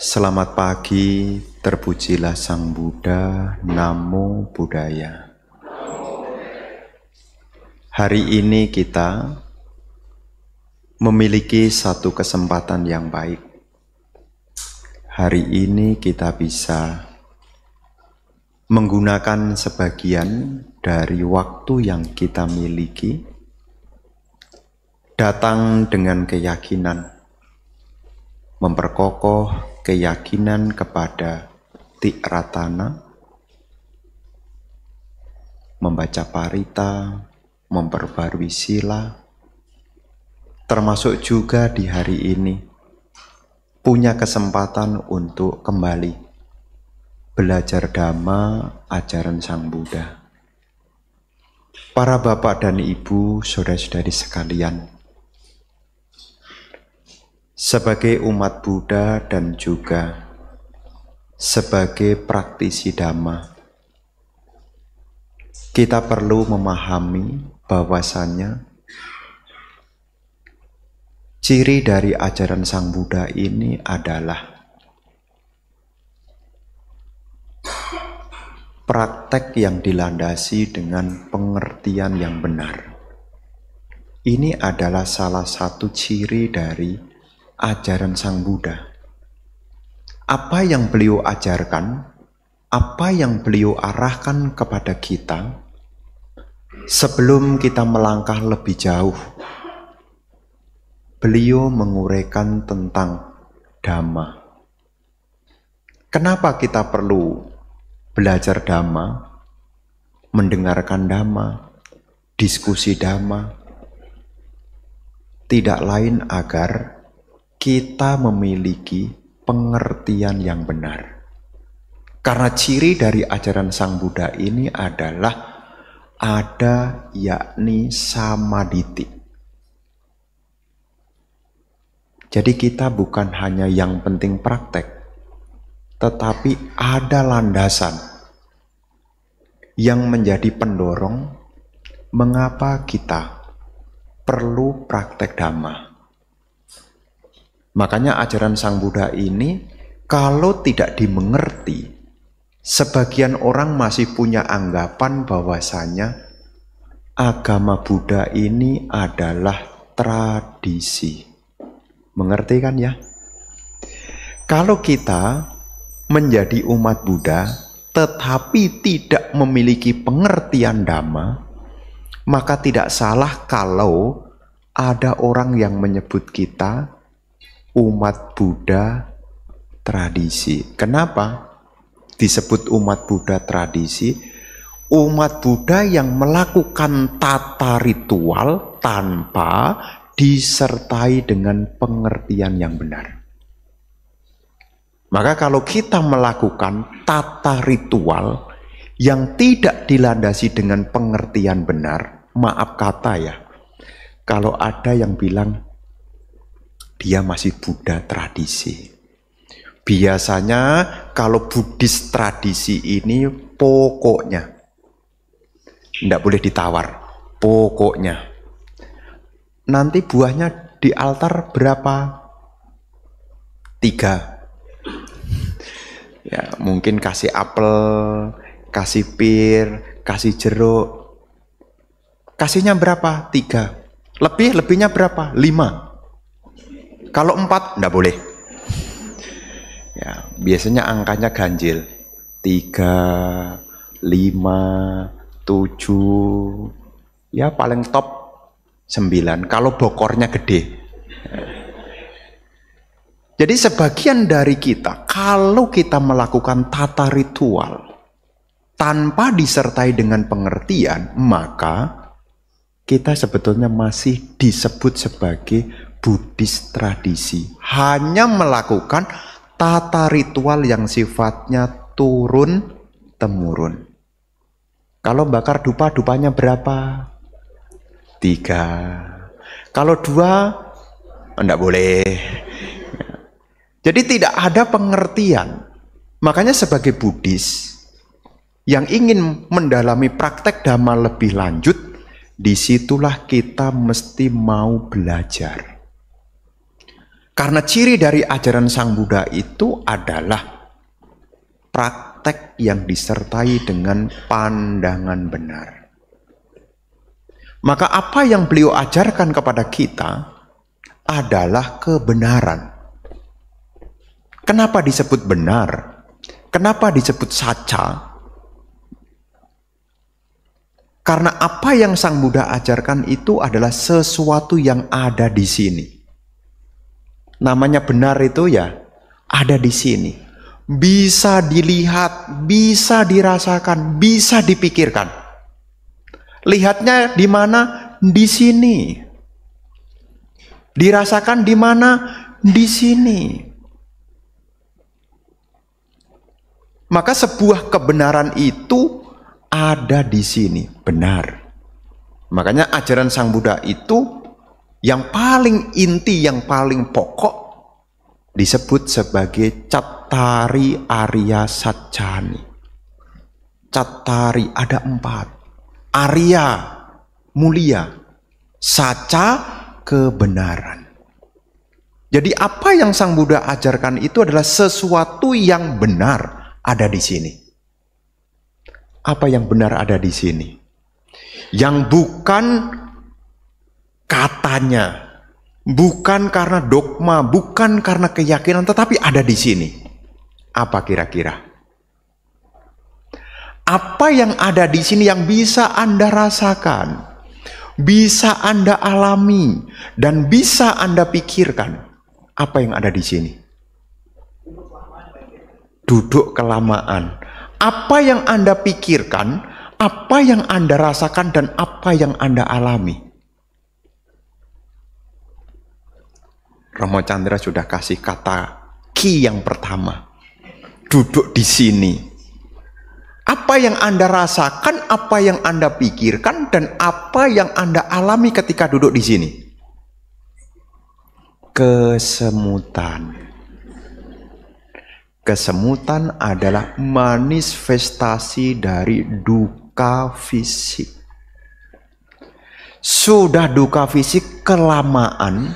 Selamat pagi, terpujilah Sang Buddha, Namo Buddhaya. Hari ini kita memiliki satu kesempatan yang baik. Hari ini kita bisa menggunakan sebagian dari waktu yang kita miliki, datang dengan keyakinan, memperkokoh keyakinan kepada Tikratana, membaca parita, memperbarui sila, termasuk juga di hari ini punya kesempatan untuk kembali belajar Dhamma ajaran Sang Buddha. Para bapak dan ibu, saudara-saudari sekalian, sebagai umat Buddha dan juga sebagai praktisi Dhamma, kita perlu memahami bahwasannya ciri dari ajaran Sang Buddha ini adalah praktek yang dilandasi dengan pengertian yang benar. Ini adalah salah satu ciri dari ajaran Sang Buddha. Apa yang beliau ajarkan, apa yang beliau arahkan kepada kita, sebelum kita melangkah lebih jauh, beliau menguraikan tentang Dhamma. Kenapa kita perlu belajar Dhamma, mendengarkan Dhamma, diskusi Dhamma? Tidak lain agar kita memiliki pengertian yang benar. Karena ciri dari ajaran Sang Buddha ini adalah ada yakni samaditi. Jadi kita bukan hanya yang penting praktek, tetapi ada landasan yang menjadi pendorong mengapa kita perlu praktek Dhamma. Makanya ajaran Sang Buddha ini kalau tidak dimengerti, sebagian orang masih punya anggapan bahwasanya agama Buddha ini adalah tradisi. Mengerti kan ya? Kalau kita menjadi umat Buddha tetapi tidak memiliki pengertian Dhamma, maka tidak salah kalau ada orang yang menyebut kita umat Buddha tradisi. Kenapa disebut umat Buddha tradisi? Umat Buddha yang melakukan tata ritual tanpa disertai dengan pengertian yang benar. Maka kalau kita melakukan tata ritual yang tidak dilandasi dengan pengertian benar, maaf kata ya, kalau ada yang bilang dia masih Buddha tradisi. Biasanya kalau Buddhis tradisi ini pokoknya tidak boleh ditawar, pokoknya. Nanti buahnya di altar berapa? 3. Ya, mungkin kasih apel, kasih pir, kasih jeruk. Kasihnya berapa? 3. Lebihnya berapa? 5. Kalau 4, enggak boleh. Ya, biasanya angkanya ganjil. 3, 5, 7. Ya, paling top 9. Kalau bokornya gede. Jadi sebagian dari kita, kalau kita melakukan tata ritual tanpa disertai dengan pengertian, maka kita sebetulnya masih disebut sebagai Buddhis tradisi, hanya melakukan tata ritual yang sifatnya turun-temurun. Kalau bakar dupa, dupanya berapa? 3. Kalau 2, enggak boleh. Jadi tidak ada pengertian. Makanya sebagai Buddhis yang ingin mendalami praktek Dhamma lebih lanjut, disitulah kita mesti mau belajar. Karena ciri dari ajaran Sang Buddha itu adalah praktek yang disertai dengan pandangan benar. Maka apa yang beliau ajarkan kepada kita adalah kebenaran. Kenapa disebut benar? Kenapa disebut saca? Karena apa yang Sang Buddha ajarkan itu adalah sesuatu yang ada di sini. Namanya benar itu ya ada di sini. Bisa dilihat, bisa dirasakan, bisa dipikirkan. Lihatnya di mana? Di sini. Dirasakan di mana? Di sini. Maka sebuah kebenaran itu ada di sini, benar. Makanya ajaran Sang Buddha itu yang paling inti, yang paling pokok disebut sebagai Cattari Arya Satcani. Cattari ada 4. Arya mulia, saca kebenaran. Jadi apa yang Sang Buddha ajarkan itu adalah sesuatu yang benar ada di sini. Apa yang benar ada di sini? Yang bukan katanya, bukan karena dogma, bukan karena keyakinan, tetapi ada di sini. Apa kira-kira? Apa yang ada di sini yang bisa Anda rasakan, bisa Anda alami, dan bisa Anda pikirkan? Apa yang ada di sini? Duduk kelamaan. Apa yang Anda pikirkan, apa yang Anda rasakan, dan apa yang Anda alami? Romo Chandra sudah kasih kata key yang pertama. Duduk di sini. Apa yang Anda rasakan, apa yang Anda pikirkan, dan apa yang Anda alami ketika duduk di sini? Kesemutan. Kesemutan adalah manifestasi dari duka fisik. Sudah duka fisik kelamaan,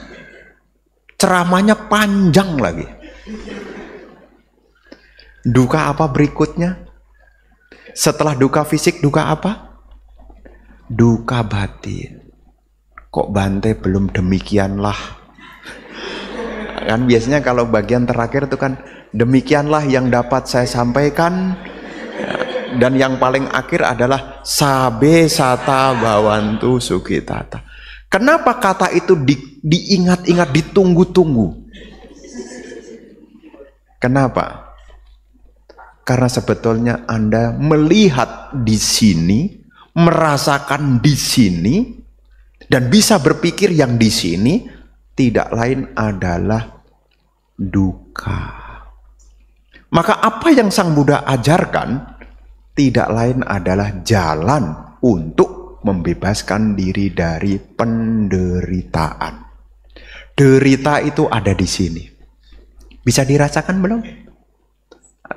ceramahnya panjang lagi. Duka apa berikutnya? Setelah duka fisik, duka apa? Duka batin. Kok Bante belum demikianlah? Kan biasanya kalau bagian terakhir itu kan, demikianlah yang dapat saya sampaikan. Dan yang paling akhir adalah sabe sata bawantu sukitata. Kenapa kata itu diingat-ingat, ditunggu-tunggu? Kenapa? Karena sebetulnya Anda melihat di sini, merasakan di sini, dan bisa berpikir yang di sini tidak lain adalah duka. Maka apa yang Sang Buddha ajarkan tidak lain adalah jalan untuk membebaskan diri dari penderitaan. Derita itu ada di sini. Bisa dirasakan belum?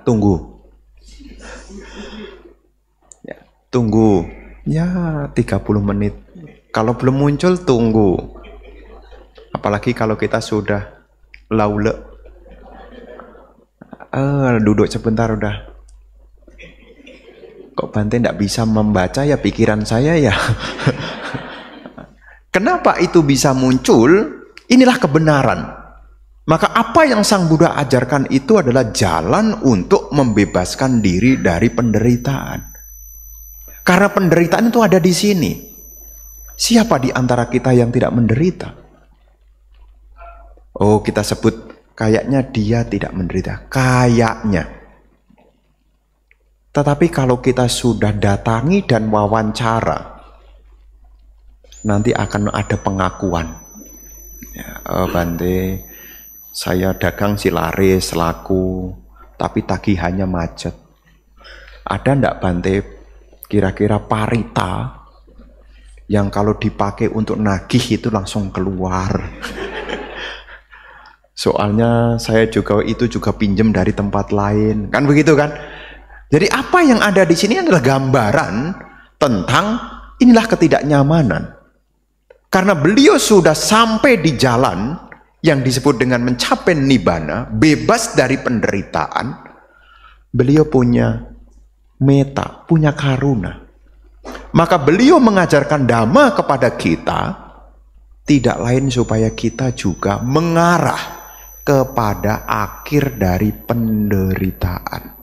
Tunggu. Ya, tunggu. Ya, 30 menit. Kalau belum muncul, tunggu. Apalagi kalau kita sudah laule. Duduk sebentar udah. Kok Bante tidak bisa membaca ya pikiran saya ya? Kenapa itu bisa muncul? Inilah kebenaran. Maka apa yang Sang Buddha ajarkan itu adalah jalan untuk membebaskan diri dari penderitaan. Karena penderitaan itu ada di sini. Siapa di antara kita yang tidak menderita? Oh, kita sebut kayaknya dia tidak menderita. Kayaknya. Tetapi kalau kita sudah datangi dan wawancara, nanti akan ada pengakuan. Ya, Bante, saya dagang silaris, laku, tapi tagihannya macet. Ada ndak Bante kira-kira parita yang kalau dipakai untuk nagih itu langsung keluar? Soalnya saya juga pinjam dari tempat lain, kan begitu kan? Jadi apa yang ada di sini adalah gambaran tentang inilah ketidaknyamanan. Karena beliau sudah sampai di jalan yang disebut dengan mencapai nibbana, bebas dari penderitaan, beliau punya meta, punya karuna. Maka beliau mengajarkan dhamma kepada kita, tidak lain supaya kita juga mengarah kepada akhir dari penderitaan.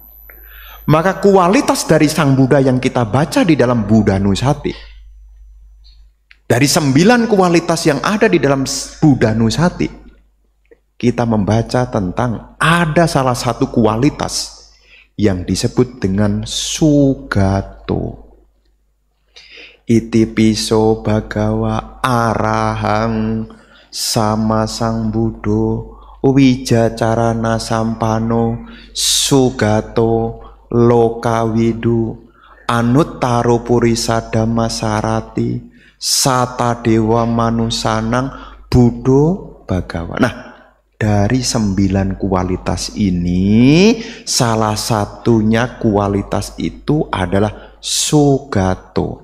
Maka kualitas dari Sang Buddha yang kita baca di dalam Buddha Nusati, dari 9 kualitas yang ada di dalam Buddha Nusati, kita membaca tentang ada salah satu kualitas yang disebut dengan Sugato. Iti piso bagawa arahang sama Sang Buddha wijacarana sampano Sugato lokawidu anuttaro purisa dhammasarati sata dewa manusanang Buddha bagawa. Nah, dari 9 kualitas ini, salah satunya kualitas itu adalah Sugato.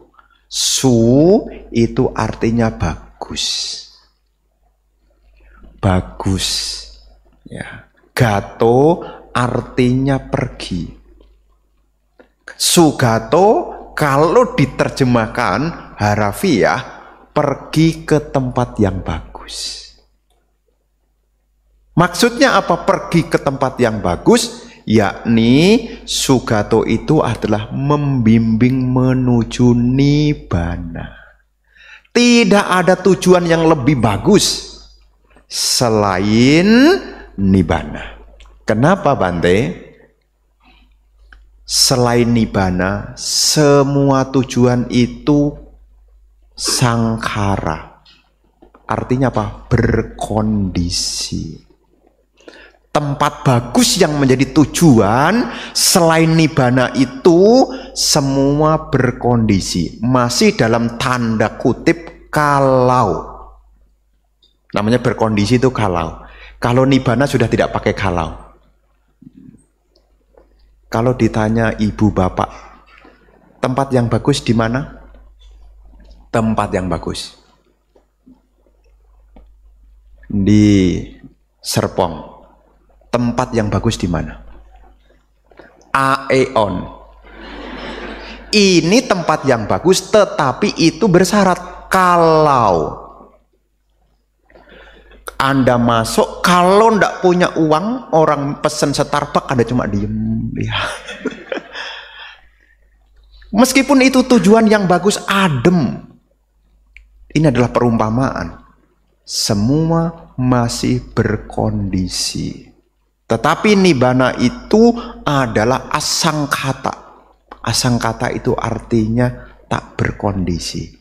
Su itu artinya bagus. Bagus. Ya. Gato artinya pergi. Sugato kalau diterjemahkan harafiah, pergi ke tempat yang bagus. Maksudnya apa pergi ke tempat yang bagus? Yakni Sugato itu adalah membimbing menuju nibbana. Tidak ada tujuan yang lebih bagus selain nibbana. Kenapa Bante? Selain nibbana, semua tujuan itu sangkara. Artinya apa? Berkondisi. Tempat bagus yang menjadi tujuan selain nibbana itu semua berkondisi. Masih dalam tanda kutip kalau. Namanya berkondisi itu kalau. Kalau nibbana sudah tidak pakai kalau. Kalau ditanya ibu bapak, tempat yang bagus di mana? Tempat yang bagus di Serpong. Tempat yang bagus di mana? Aeon. Ini tempat yang bagus, tetapi itu bersyarat kalau Anda masuk, kalau ndak punya uang, orang pesen Starbucks, Anda cuma diem. Ya. Meskipun itu tujuan yang bagus, adem. Ini adalah perumpamaan. Semua masih berkondisi. Tetapi nibbana itu adalah asangkata. Asangkata itu artinya tak berkondisi.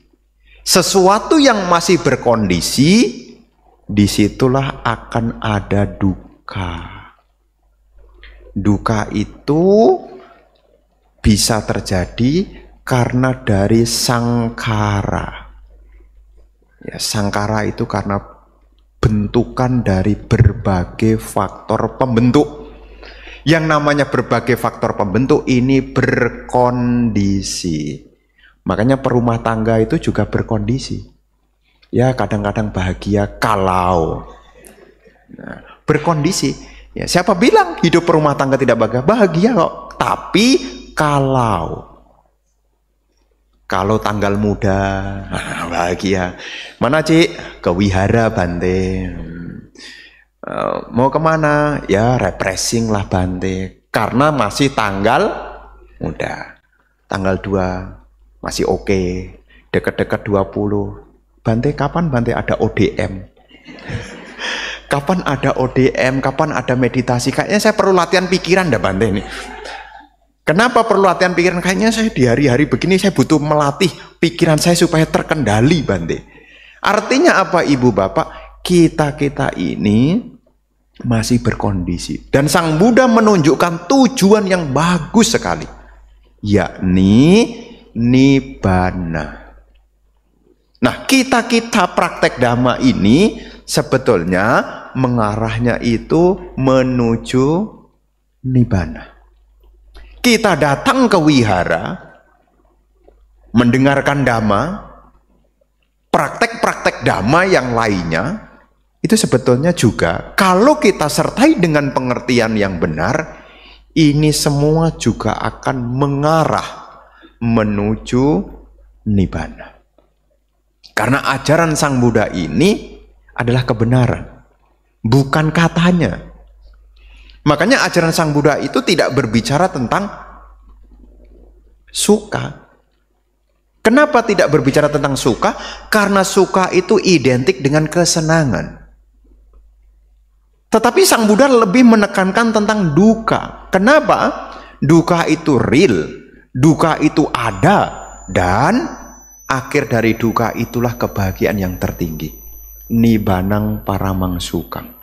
Sesuatu yang masih berkondisi, disitulah akan ada duka. Duka itu bisa terjadi karena dari sangkara. Ya, sangkara itu karena bentukan dari berbagai faktor pembentuk. Yang namanya berbagai faktor pembentuk ini berkondisi. Makanya perumah tangga itu juga berkondisi. Ya kadang-kadang bahagia kalau berkondisi. Ya, siapa bilang hidup perumah tangga tidak bahagia? Bahagia kok. Tapi kalau tanggal muda, bahagia. Mana Cik? Ke wihara Bante. Mau kemana? Ya refreshing lah Bante. Karena masih tanggal muda. Tanggal 2 masih oke. Dekat-dekat 20. Bante kapan Bante ada ODM? Kapan ada ODM? Kapan ada meditasi? Kayaknya saya perlu latihan pikiran dah Bante ini. Kenapa perlu latihan pikiran? Kayaknya saya di hari-hari begini saya butuh melatih pikiran saya supaya terkendali Bante. Artinya apa Ibu Bapak? Kita ini masih berkondisi. Dan Sang Buddha menunjukkan tujuan yang bagus sekali. Yakni nibbana. Nah kita praktek dhamma ini sebetulnya mengarahnya itu menuju nibbana. Kita datang ke wihara, mendengarkan dhamma, praktek-praktek dhamma yang lainnya, itu sebetulnya juga kalau kita sertai dengan pengertian yang benar, ini semua juga akan mengarah menuju nibbana. Karena ajaran Sang Buddha ini adalah kebenaran, bukan katanya. Makanya ajaran Sang Buddha itu tidak berbicara tentang suka. Kenapa tidak berbicara tentang suka? Karena suka itu identik dengan kesenangan. Tetapi Sang Buddha lebih menekankan tentang duka. Kenapa? Duka itu real, duka itu ada, dan akhir dari duka itulah kebahagiaan yang tertinggi. Nibbanang paramang sukang.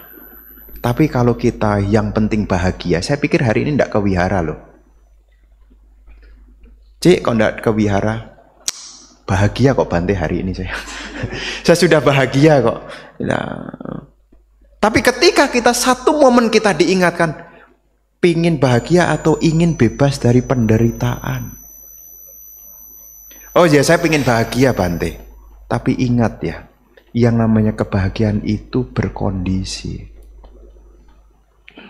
Tapi kalau kita yang penting bahagia, saya pikir hari ini tidak ke wihara loh. Cik, kok tidak ke wihara? Bahagia kok Bante hari ini saya. Saya sudah bahagia kok. Nah, tapi ketika kita satu momen kita diingatkan, pingin bahagia atau ingin bebas dari penderitaan. Oh ya, saya pingin bahagia Bante. Tapi ingat ya, yang namanya kebahagiaan itu berkondisi.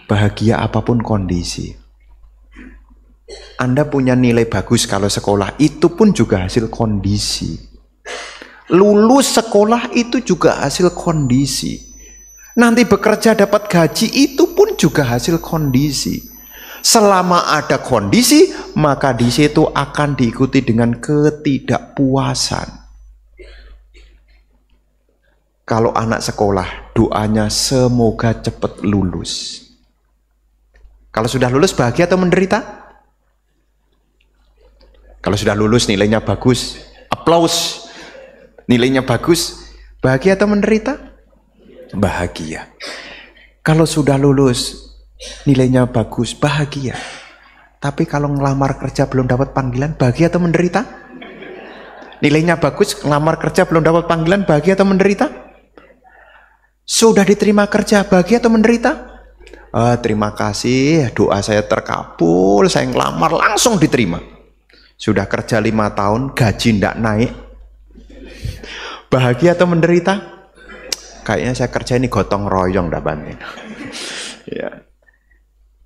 Bahagia apapun kondisi. Anda punya nilai bagus kalau sekolah, itu pun juga hasil kondisi. Lulus sekolah itu juga hasil kondisi. Nanti bekerja dapat gaji itu pun juga hasil kondisi. Selama ada kondisi, maka di situ akan diikuti dengan ketidakpuasan. Kalau anak sekolah, doanya semoga cepat lulus. Kalau sudah lulus bahagia atau menderita? Kalau sudah lulus nilainya bagus, aplaus. Nilainya bagus, bahagia atau menderita? Bahagia. Kalau sudah lulus nilainya bagus, bahagia. Tapi kalau ngelamar kerja belum dapat panggilan, bahagia atau menderita? Nilainya bagus, ngelamar kerja belum dapat panggilan, bahagia atau menderita? Sudah diterima kerja, bahagia atau menderita? Terima kasih, doa saya terkabul, saya ngelamar langsung diterima. Sudah kerja 5 tahun, gaji ndak naik. Bahagia atau menderita? Kayaknya saya kerja ini gotong royong dah Bante. Ya.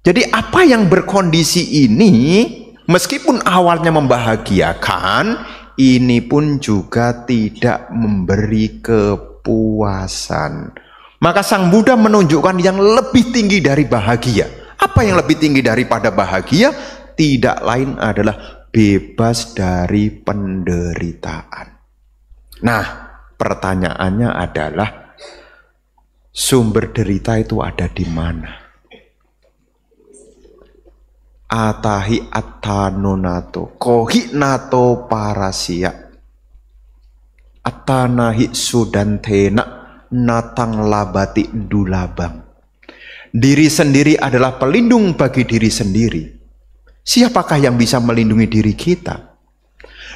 Jadi apa yang berkondisi ini, meskipun awalnya membahagiakan, ini pun juga tidak memberi kepuasan. Maka Sang Buddha menunjukkan yang lebih tinggi dari bahagia. Apa yang lebih tinggi daripada bahagia? Tidak lain adalah bebas dari penderitaan. Nah, pertanyaannya adalah sumber derita itu ada di mana? Atahi attanonato kohi nato parasia atanahi sudantena natang labati dulabang. Diri sendiri adalah pelindung bagi diri sendiri. Siapakah yang bisa melindungi diri kita?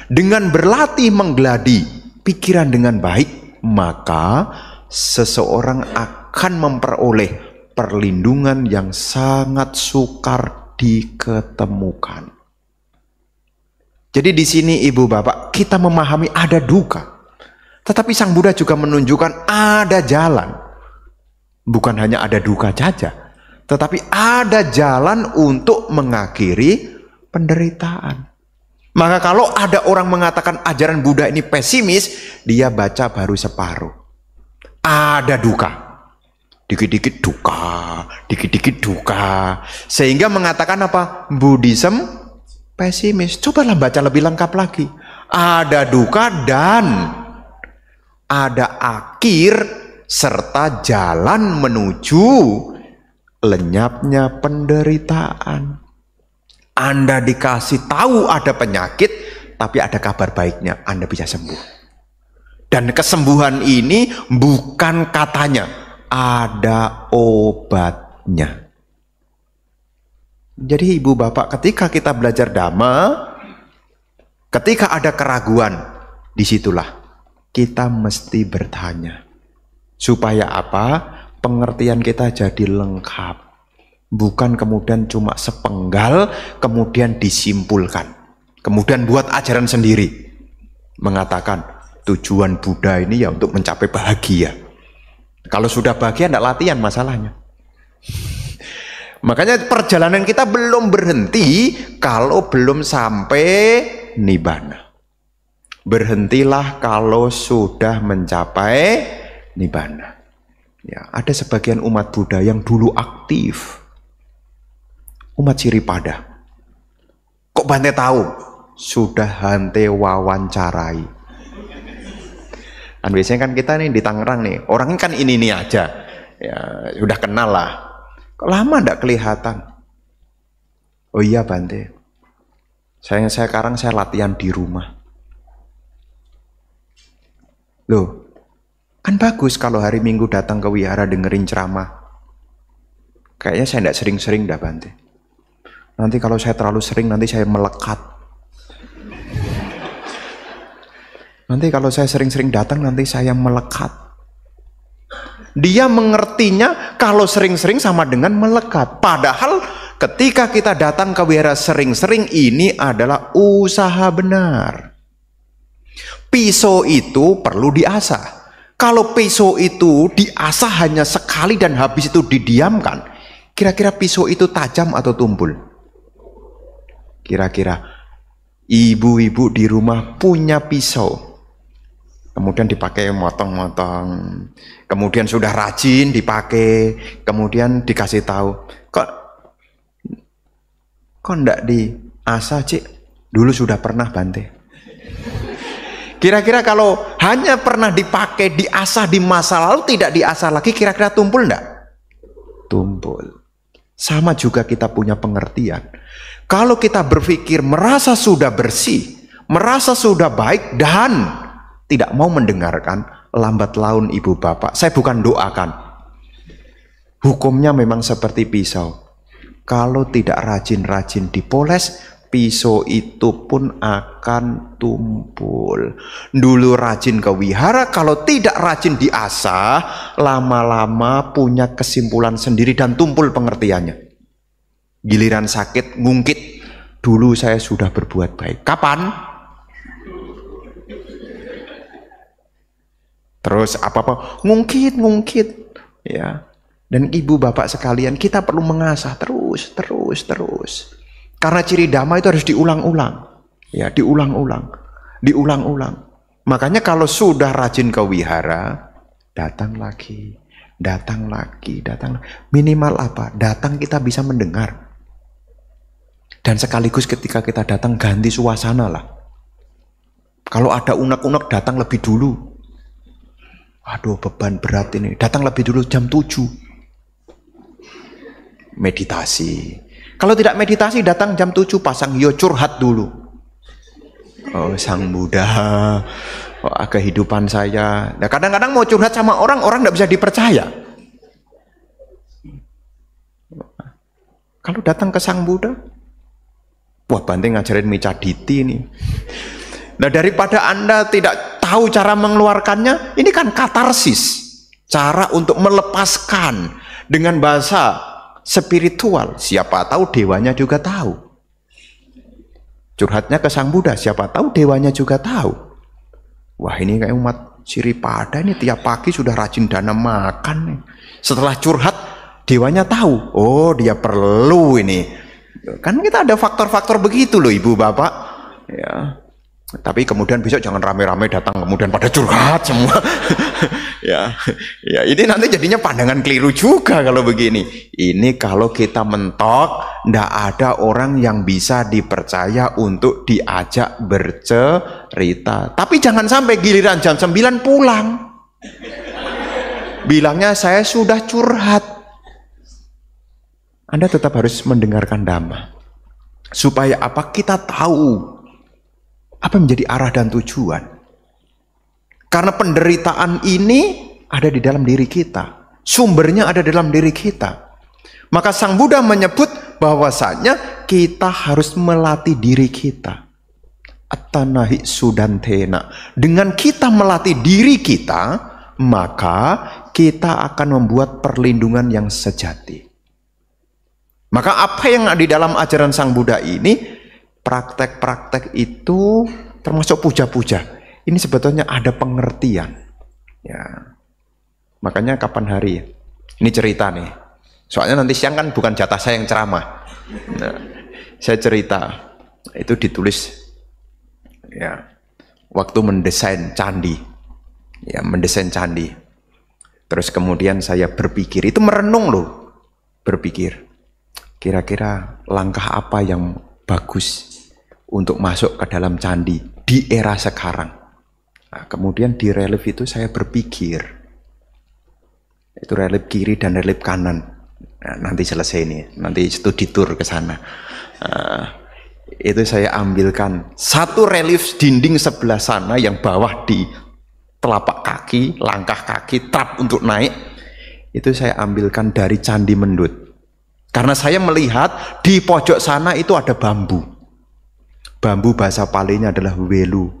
Dengan berlatih menggeladi pikiran dengan baik, maka seseorang akan memperoleh perlindungan yang sangat sukar diketemukan. Jadi di sini Ibu Bapak, kita memahami ada duka. Tetapi Sang Buddha juga menunjukkan ada jalan. Bukan hanya ada duka saja, tetapi ada jalan untuk mengakhiri penderitaan. Maka kalau ada orang mengatakan ajaran Buddha ini pesimis, dia baca baru separuh. Ada duka. Dikit-dikit duka, dikit-dikit duka. Sehingga mengatakan apa? Buddhism pesimis. Cobalah baca lebih lengkap lagi. Ada duka dan ada akhir serta jalan menuju lenyapnya penderitaan. Anda dikasih tahu ada penyakit, tapi ada kabar baiknya, Anda bisa sembuh. Dan kesembuhan ini bukan katanya, ada obatnya. Jadi Ibu Bapak, ketika kita belajar Dhamma, ketika ada keraguan, disitulah kita mesti bertanya. Supaya apa? Pengertian kita jadi lengkap. Bukan kemudian cuma sepenggal, kemudian disimpulkan. Kemudian buat ajaran sendiri. Mengatakan tujuan Buddha ini ya untuk mencapai bahagia. Kalau sudah bahagia tidak latihan masalahnya. Makanya perjalanan kita belum berhenti kalau belum sampai nibbana. Berhentilah kalau sudah mencapai nibbana. Ya, ada sebagian umat Buddha yang dulu aktif. Umat Siripada. Kok Bante tahu? Sudah Hante wawancarai. Kan biasanya kan kita nih di Tangerang nih, orangnya kan ini aja. Ya, udah kenal lah. Kok lama ndak kelihatan? Oh iya Bante. Sekarang saya latihan di rumah. Loh, kan bagus kalau hari Minggu datang ke wihara dengerin ceramah. Kayaknya saya ndak sering-sering dah Bante. Nanti kalau saya terlalu sering nanti saya melekat. Nanti kalau saya sering-sering datang nanti saya melekat. Dia mengertinya kalau sering-sering sama dengan melekat. Padahal ketika kita datang ke wihara sering-sering ini adalah usaha benar. Pisau itu perlu diasah. Kalau pisau itu diasah hanya sekali dan habis itu didiamkan, kira-kira pisau itu tajam atau tumpul? Kira-kira ibu-ibu di rumah punya pisau. Kemudian dipakai motong-motong, kemudian sudah rajin dipakai, kemudian dikasih tahu, kok enggak diasah Cik? Dulu sudah pernah Bante. Kira-kira kalau hanya pernah dipakai, diasah di masa lalu, tidak diasah lagi, kira-kira tumpul enggak? Tumpul. Sama juga kita punya pengertian. Kalau kita berpikir merasa sudah bersih, merasa sudah baik dan tidak mau mendengarkan, lambat laun ibu bapak, saya bukan doakan. Hukumnya memang seperti pisau. Kalau tidak rajin-rajin dipoles, pisau itu pun akan tumpul. Dulu rajin ke wihara, kalau tidak rajin diasah, lama-lama punya kesimpulan sendiri dan tumpul pengertiannya. Giliran sakit, ngungkit, dulu saya sudah berbuat baik. Kapan? Terus apa-apa ngungkit ya. Dan ibu bapak sekalian, kita perlu mengasah terus. Karena ciri dhamma itu harus diulang-ulang. Ya, diulang-ulang. Makanya kalau sudah rajin ke wihara, datang lagi. Minimal apa? Datang kita bisa mendengar. Dan sekaligus ketika kita datang ganti suasana lah. Kalau ada unek-unek datang lebih dulu. Aduh beban berat ini, datang lebih dulu jam 7. Meditasi. Kalau tidak meditasi datang jam 7 pasang hio curhat dulu. Oh Sang Buddha, kehidupan saya. Nah, kadang-kadang mau curhat sama orang tidak bisa dipercaya. Kalau datang ke Sang Buddha, wah Bante ngajarin Micaditi nih. Nah daripada Anda tidak tahu cara mengeluarkannya, ini kan katarsis. Cara untuk melepaskan dengan bahasa spiritual. Siapa tahu dewanya juga tahu. Curhatnya ke Sang Buddha, siapa tahu dewanya juga tahu. Wah ini kayak umat Siripada ini tiap pagi sudah rajin dana makan nih. Setelah curhat, dewanya tahu. Oh dia perlu ini. Kan kita ada faktor-faktor begitu loh ibu bapak. Ya. Tapi kemudian besok jangan rame-rame datang kemudian pada curhat semua. ya ini nanti jadinya pandangan keliru juga kalau begini. Ini kalau kita mentok, ndak ada orang yang bisa dipercaya untuk diajak bercerita. Tapi jangan sampai giliran jam 9 pulang. Bilangnya saya sudah curhat. Anda tetap harus mendengarkan dhamma. Supaya apa? Kita tahu apa menjadi arah dan tujuan. Karena penderitaan ini ada di dalam diri kita. Sumbernya ada dalam diri kita. Maka Sang Buddha menyebut bahwasanya kita harus melatih diri kita. Attanahi sudantena. Dengan kita melatih diri kita, maka kita akan membuat perlindungan yang sejati. Maka apa yang ada di dalam ajaran Sang Buddha ini, praktek-praktek itu termasuk puja-puja. Ini sebetulnya ada pengertian. Ya. Makanya kapan hari ya? Ini cerita nih. Soalnya nanti siang kan bukan jatah saya yang ceramah. Nah, saya cerita. Itu ditulis ya waktu mendesain candi. Ya, mendesain candi. Terus kemudian saya berpikir, itu merenung loh. Berpikir, kira-kira langkah apa yang bagus untuk masuk ke dalam candi di era sekarang. Nah, kemudian di relief itu saya berpikir, itu relief kiri dan relief kanan. Nah, nanti selesai ini, nanti studi tour ke sana. Itu saya ambilkan satu relief dinding sebelah sana yang bawah di telapak kaki, langkah kaki, trap untuk naik. Itu saya ambilkan dari Candi Mendut. Karena saya melihat di pojok sana itu ada bambu. Bambu bahasa Palinya adalah welu.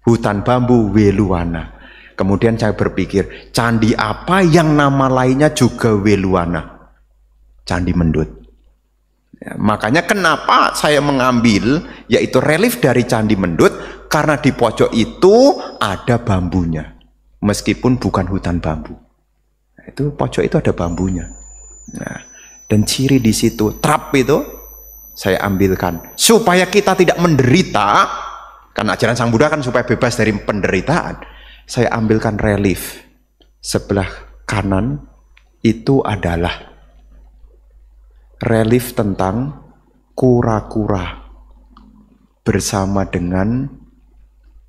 Hutan bambu weluwana. Kemudian saya berpikir, candi apa yang nama lainnya juga weluwana? Candi Mendut. Ya, makanya kenapa saya mengambil yaitu relief dari Candi Mendut, karena di pojok itu ada bambunya. Meskipun bukan hutan bambu. Nah, itu pojok itu ada bambunya. Nah, dan ciri di situ, trap itu saya ambilkan supaya kita tidak menderita. Karena ajaran Sang Buddha kan supaya bebas dari penderitaan. Saya ambilkan relief sebelah kanan itu adalah relief tentang kura-kura bersama dengan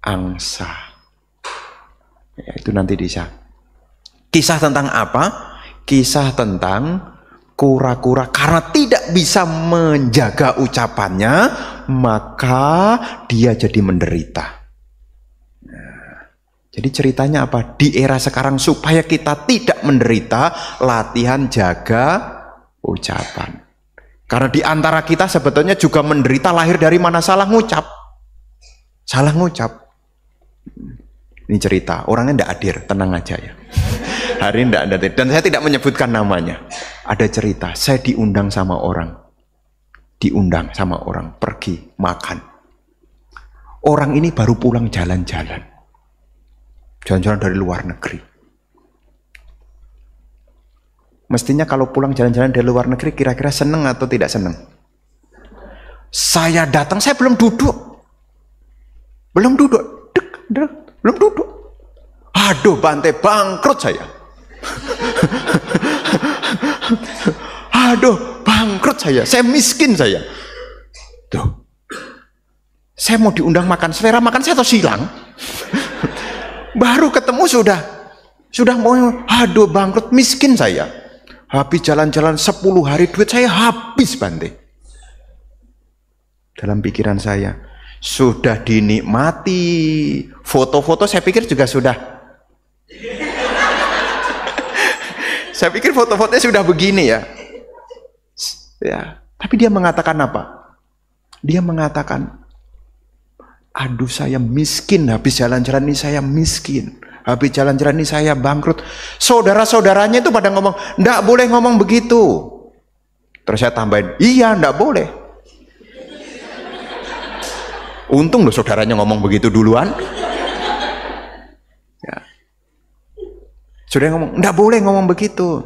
angsa. Ya, itu nanti bisa. Kisah tentang apa? Kisah tentang kura-kura karena tidak bisa menjaga ucapannya, maka dia jadi menderita. Nah, jadi ceritanya apa? Di era sekarang supaya kita tidak menderita, latihan jaga ucapan. Karena di antara kita sebetulnya juga menderita lahir dari mana salah ngucap. Salah ngucap. Ini cerita, orangnya tidak hadir, tenang aja ya. Hari ini tidak ada, dan saya tidak menyebutkan namanya. Ada cerita, saya diundang sama orang. Diundang sama orang, pergi makan. Orang ini baru pulang jalan-jalan. Jalan-jalan dari luar negeri. Mestinya kalau pulang jalan-jalan dari luar negeri, kira-kira seneng atau tidak seneng? Saya datang, saya belum duduk. Belum duduk. Belum duduk. Aduh, Bante, bangkrut saya. Aduh, bangkrut saya miskin saya. Tuh. Saya mau diundang makan, selera makan saya atau silang? Baru ketemu sudah mau, aduh bangkrut, miskin saya. Habis jalan-jalan 10 hari duit saya habis, Bante. Dalam pikiran saya, sudah dinikmati. Foto-foto saya pikir juga sudah. Saya pikir foto-fotonya sudah begini ya. Ya, tapi dia mengatakan apa? Dia mengatakan, aduh saya miskin, habis jalan-jalan ini saya miskin. Habis jalan-jalan ini saya bangkrut. Saudara-saudaranya itu pada ngomong, ndak boleh ngomong begitu. Terus saya tambahin, iya ndak boleh. Untung loh saudaranya ngomong begitu duluan. Ya. Saudara ngomong, ndak boleh ngomong begitu.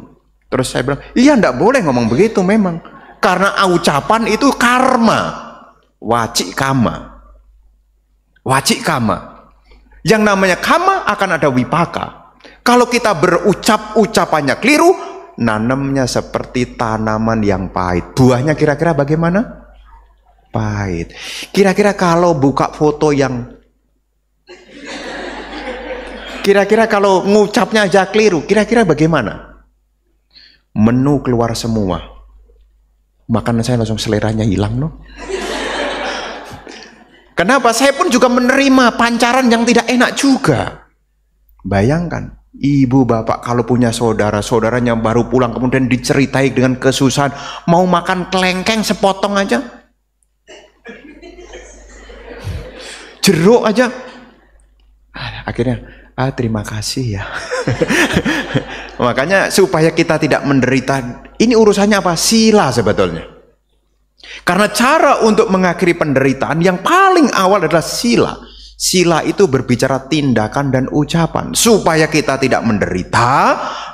Terus saya bilang, iya ndak boleh ngomong begitu memang. Karena ucapan itu karma. Wacik kama. Wacik kama. Yang namanya kama akan ada wipaka. Kalau kita berucap ucapannya keliru, nanamnya seperti tanaman yang pahit. Buahnya kira-kira bagaimana? Pahit. Kira-kira kalau buka foto yang kira-kira kalau ngucapnya aja keliru, kira-kira bagaimana? Menu keluar semua. Makanan saya langsung seleranya hilang loh. Kenapa? Saya pun juga menerima pancaran yang tidak enak juga. Bayangkan, ibu bapak kalau punya saudara-saudaranya baru pulang kemudian diceritai dengan kesusahan, mau makan kelengkeng sepotong aja, jeruk aja, akhirnya terima kasih ya. Makanya supaya kita tidak menderita, ini urusannya apa? Sila sebetulnya. Karena cara untuk mengakhiri penderitaan yang paling awal adalah sila. Sila itu berbicara tindakan dan ucapan. Supaya kita tidak menderita,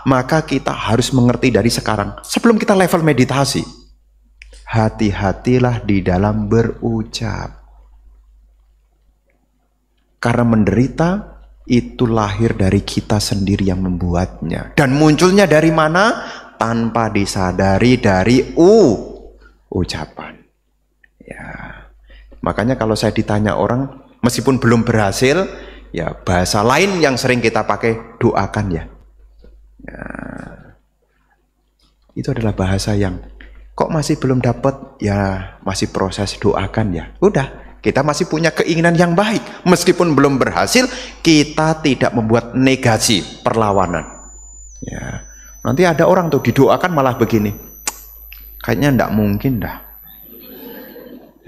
maka kita harus mengerti dari sekarang. Sebelum kita level meditasi, hati-hatilah di dalam berucap. Karena menderita itu lahir dari kita sendiri yang membuatnya. Dan munculnya dari mana? Tanpa disadari dari ucapan. Ya. Makanya kalau saya ditanya orang, meskipun belum berhasil, ya bahasa lain yang sering kita pakai, doakan ya. Ya. Itu adalah bahasa yang kok masih belum dapat, ya masih proses, doakan ya. Udah, kita masih punya keinginan yang baik. Meskipun belum berhasil, kita tidak membuat negasi, perlawanan. Ya. Nanti ada orang tuh didoakan malah begini. Kayaknya enggak mungkin dah.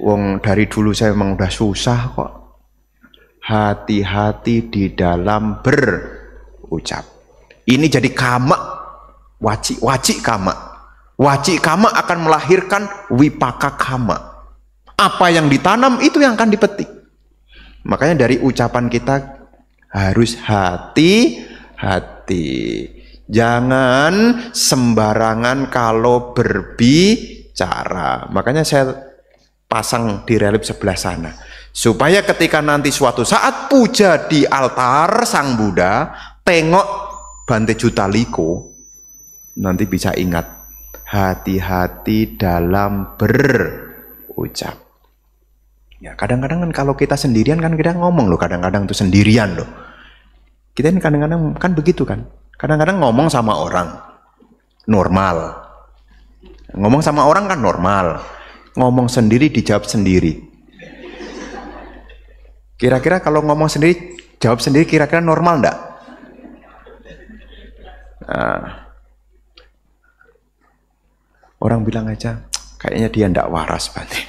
Wong dari dulu saya memang udah susah kok. Hati-hati di dalam berucap. Ini jadi kama, wajik kama. Wajik kama akan melahirkan wipaka kama. Apa yang ditanam itu yang akan dipetik. Makanya dari ucapan kita harus hati-hati. Jangan sembarangan kalau berbicara. Makanya saya pasang di relief sebelah sana. Supaya ketika nanti suatu saat puja di altar Sang Buddha, tengok Bante Jutaliko, nanti bisa ingat, hati-hati dalam berucap. Ya, kadang-kadang kan kalau kita sendirian kan kita ngomong loh, kadang-kadang tuh sendirian loh. Kita ini kadang-kadang kan begitu kan. Kadang-kadang ngomong sama orang normal. Ngomong sama orang kan normal. Ngomong sendiri dijawab sendiri. Kira-kira kalau ngomong sendiri, jawab sendiri, kira-kira normal enggak? Nah, orang bilang aja, kayaknya dia enggak waras Bante.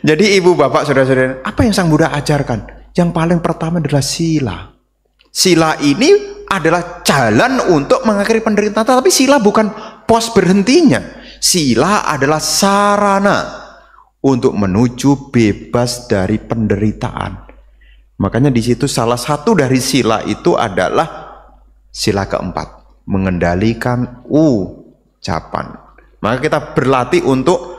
Jadi ibu bapak saudara-saudara, apa yang Sang Buddha ajarkan? Yang paling pertama adalah sila. Sila ini adalah jalan untuk mengakhiri penderitaan, tapi sila bukan pos berhentinya. Sila adalah sarana untuk menuju bebas dari penderitaan. Makanya di situ salah satu dari sila itu adalah sila keempat, mengendalikan ucapan. Maka kita berlatih untuk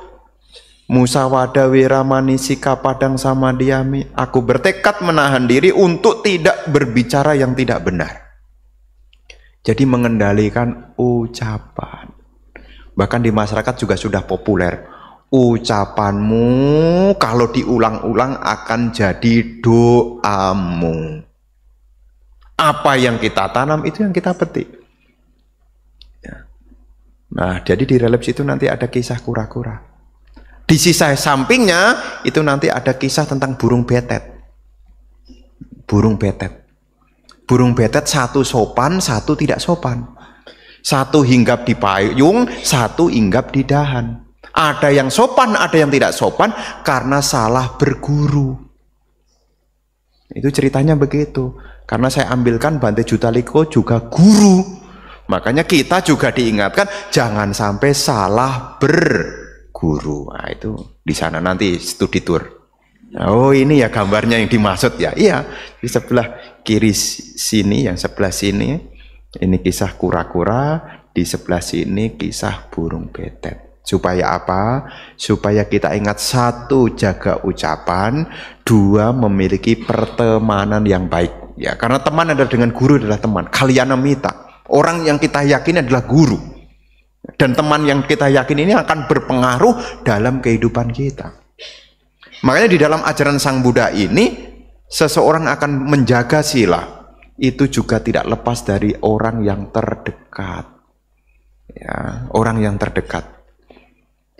musawada wiramani sika padang samadhyami. Aku bertekad menahan diri untuk tidak berbicara yang tidak benar. Jadi mengendalikan ucapan. Bahkan di masyarakat juga sudah populer. Ucapanmu kalau diulang-ulang akan jadi doamu. Apa yang kita tanam itu yang kita petik. Ya. Nah, jadi di relief itu nanti ada kisah kura-kura. Di sisa sampingnya itu nanti ada kisah tentang burung betet. Burung betet. Burung betet satu sopan, satu tidak sopan. Satu hinggap di payung, satu hinggap di dahan. Ada yang sopan, ada yang tidak sopan karena salah berguru. Itu ceritanya begitu. Karena saya ambilkan Bante Jutaliko juga guru. Makanya kita juga diingatkan jangan sampai salah berguru. Nah, itu di sana nanti studi tour. Oh, ini ya gambarnya yang dimaksud ya. Iya, di sebelah kiri sini, yang sebelah sini ini kisah kura-kura, di sebelah sini kisah burung betet. Supaya apa? Supaya kita ingat, satu, jaga ucapan, dua, memiliki pertemanan yang baik. Ya, karena teman adalah dengan guru adalah teman. Kalyana mita. Orang yang kita yakini adalah guru. Dan teman yang kita yakini ini akan berpengaruh dalam kehidupan kita. Makanya di dalam ajaran Sang Buddha ini, seseorang akan menjaga sila. Itu juga tidak lepas dari orang yang terdekat. Ya, orang yang terdekat.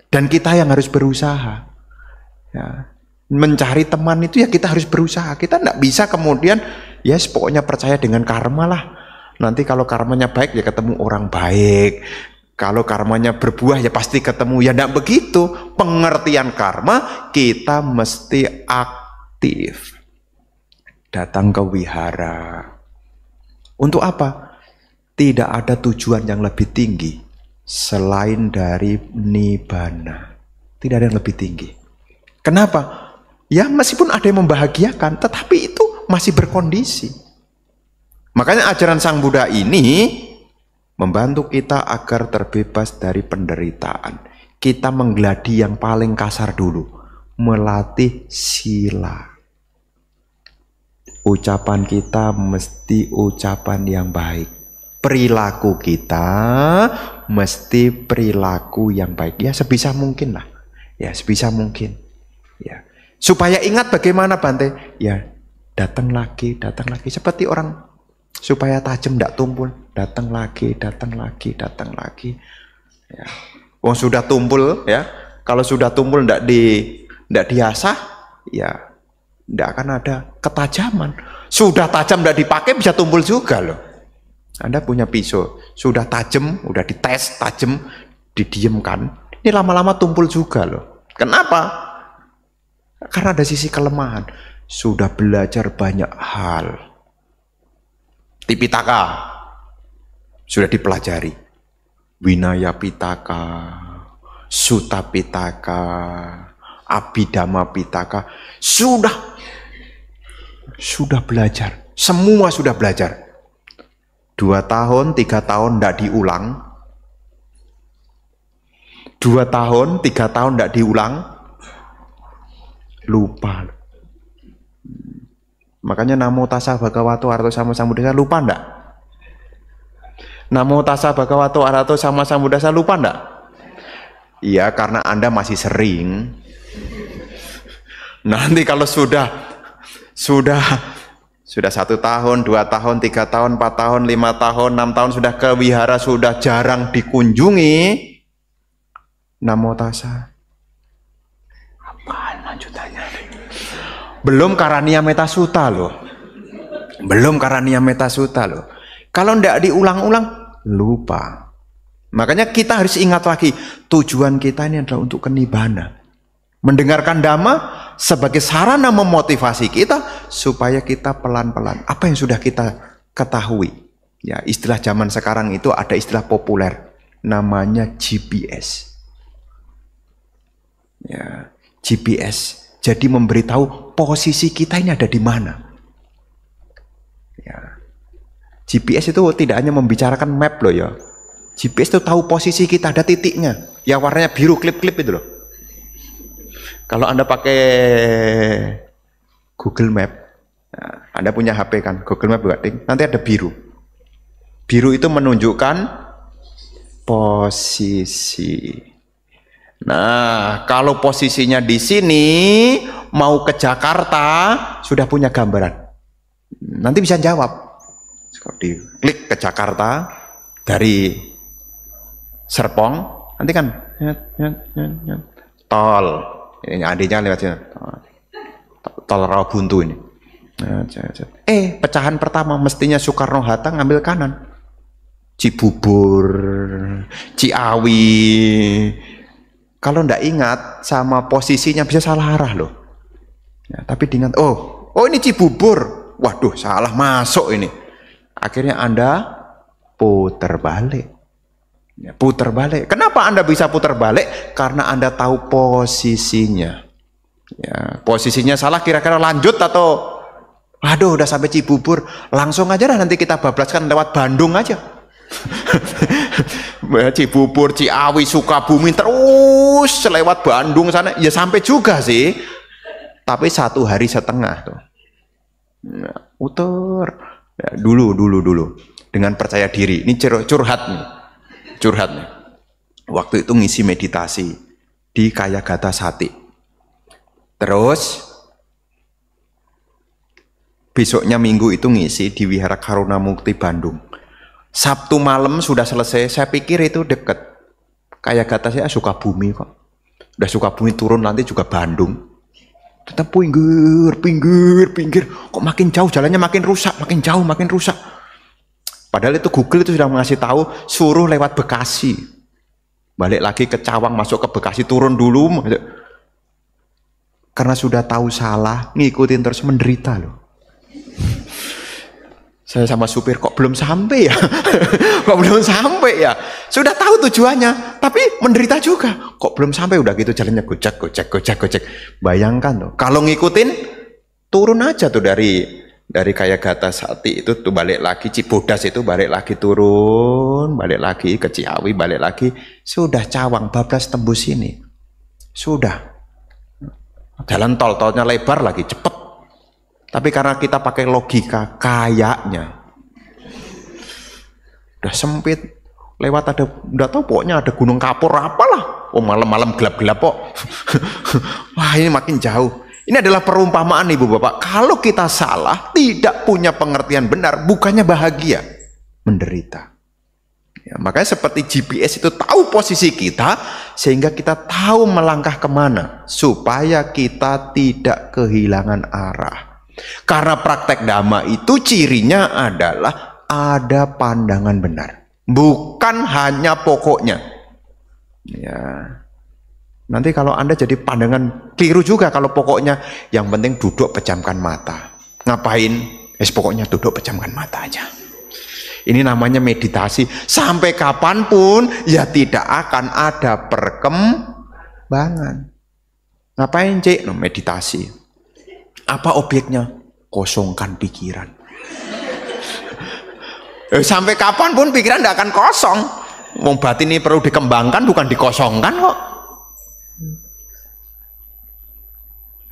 Dan kita yang harus berusaha. Ya, mencari teman itu ya kita harus berusaha. Kita tidak bisa kemudian, yes, pokoknya percaya dengan karma lah. Nanti kalau karmanya baik ya ketemu orang baik. Kalau karmanya berbuah ya pasti ketemu. Ya tidak begitu. Pengertian karma kita mesti aktif. Datang ke wihara. Untuk apa? Tidak ada tujuan yang lebih tinggi selain dari nibbana. Tidak ada yang lebih tinggi. Kenapa? Ya meskipun ada yang membahagiakan, tetapi itu masih berkondisi. Makanya ajaran Sang Buddha ini membantu kita agar terbebas dari penderitaan. Kita menggeladi yang paling kasar dulu, melatih sila. Ucapan kita mesti ucapan yang baik. Perilaku kita mesti perilaku yang baik. Ya sebisa mungkin lah. Ya sebisa mungkin. Ya. Supaya ingat bagaimana Bante? Ya datang lagi seperti orang supaya tajam tidak tumpul, datang lagi. Ya. Wong sudah tumpul ya. Kalau sudah tumpul tidak diasah, ya tidak akan ada ketajaman. Sudah tajam tidak dipakai bisa tumpul juga loh. Anda punya pisau, sudah tajam, udah dites tajam, didiamkan, ini lama-lama tumpul juga loh. Kenapa? Karena ada sisi kelemahan. Sudah belajar banyak hal. Tipitaka sudah dipelajari. Winaya Pitaka, Sutta Pitaka, Abhidhamma Pitaka. Sudah belajar. Semua sudah belajar. 2 tahun, 3 tahun tidak diulang. 2 tahun, 3 tahun tidak diulang. Lupa. Makanya Namo Tassa Bhagavato Arahato Sama Sambuddhassa lupa enggak? Namo Tassa Bhagavato Arahato Sama Sambuddhassa lupa enggak? Iya, karena Anda masih sering. Nanti kalau sudah 1 tahun, 2 tahun, 3 tahun, 4 tahun, 5 tahun, 6 tahun sudah ke wihara, sudah jarang dikunjungi. Namo Tassa. Apaan lanjutannya? Belum Karaniya Metta Sutta loh. Kalau tidak diulang-ulang, lupa. Makanya kita harus ingat lagi, tujuan kita ini adalah untuk kenibbana. Mendengarkan Dhamma sebagai sarana memotivasi kita supaya kita pelan-pelan. Apa yang sudah kita ketahui? Ya, istilah zaman sekarang itu ada istilah populer, namanya GPS. Ya, GPS. Jadi memberitahu posisi kita ini ada di mana. Ya. GPS itu tidak hanya membicarakan map loh ya. GPS itu tahu posisi kita, ada titiknya. Yang warnanya biru klip-klip itu loh. Kalau Anda pakai Google Map, nah, Anda punya HP kan, Google Map nanti ada biru. Biru itu menunjukkan posisi. Nah, kalau posisinya di sini, mau ke Jakarta, sudah punya gambaran. Nanti bisa jawab. Klik ke Jakarta dari Serpong, nanti kan tol. Ini adanya lewat sini. Tol Rawabuntu ini. Pecahan pertama mestinya Soekarno-Hatta ngambil kanan. Cibubur, Ciawi. Kalau ndak ingat sama posisinya bisa salah arah loh. Ya, tapi diingat, oh ini Cibubur. Waduh, salah masuk ini. Akhirnya Anda putar balik. Ya, putar balik. Kenapa Anda bisa putar balik? Karena Anda tahu posisinya. Ya, posisinya salah, kira-kira lanjut atau aduh udah sampai Cibubur, langsung aja lah nanti kita bablaskan lewat Bandung aja. Cibubur, Ciawi, Sukabumi terus lewat Bandung sana ya sampai juga sih, tapi 1 hari setengah tuh. Nah, muter ya, dulu dengan percaya diri. Ini curhat nih. Waktu itu ngisi meditasi di Kayagata Sati. Terus besoknya Minggu itu ngisi di Wihara Karuna Mukti Bandung. Sabtu malam sudah selesai, saya pikir itu deket. Kayagata saya Sukabumi kok. Udah Sukabumi turun nanti juga Bandung. Tetap pinggir. Kok makin jauh jalannya makin rusak, makin jauh makin rusak. Padahal itu Google itu sudah mengasih tahu suruh lewat Bekasi. Balik lagi ke Cawang, masuk ke Bekasi, turun dulu. Karena sudah tahu salah, ngikutin terus menderita loh. Saya sama supir, kok belum sampai ya? Kok belum sampai ya? Sudah tahu tujuannya, tapi menderita juga. Kok belum sampai, udah gitu jalannya gojek, gojek, gojek, gojek. Bayangkan tuh, kalau ngikutin, turun aja tuh dari kayak Gata Sati itu tuh balik lagi, Cibodas itu balik lagi turun, balik lagi ke Ciawi, balik lagi. Sudah Cawang, bablas tembus ini. Sudah. Jalan tolnya lebar lagi, cepet. Tapi karena kita pakai logika, kayaknya udah sempit, lewat ada, udah tahu pokoknya ada gunung kapur apalah. Oh malam-malam gelap-gelap kok. Wah ini makin jauh. Ini adalah perumpamaan ibu bapak. Kalau kita salah, tidak punya pengertian benar, bukannya bahagia, menderita. Ya, makanya seperti GPS itu tahu posisi kita, sehingga kita tahu melangkah kemana, supaya kita tidak kehilangan arah. Karena praktek dhamma itu cirinya adalah ada pandangan benar, bukan hanya pokoknya. Ya, nanti kalau Anda jadi pandangan keliru juga kalau pokoknya yang penting duduk pejamkan mata. Ngapain? Pokoknya duduk pejamkan mata aja. Ini namanya meditasi. Sampai kapanpun ya tidak akan ada perkembangan. Ngapain cik? No, meditasi. Apa objeknya? Kosongkan pikiran. Sampai kapanpun pikiran tidak akan kosong. Wong batin ini perlu dikembangkan, bukan dikosongkan kok.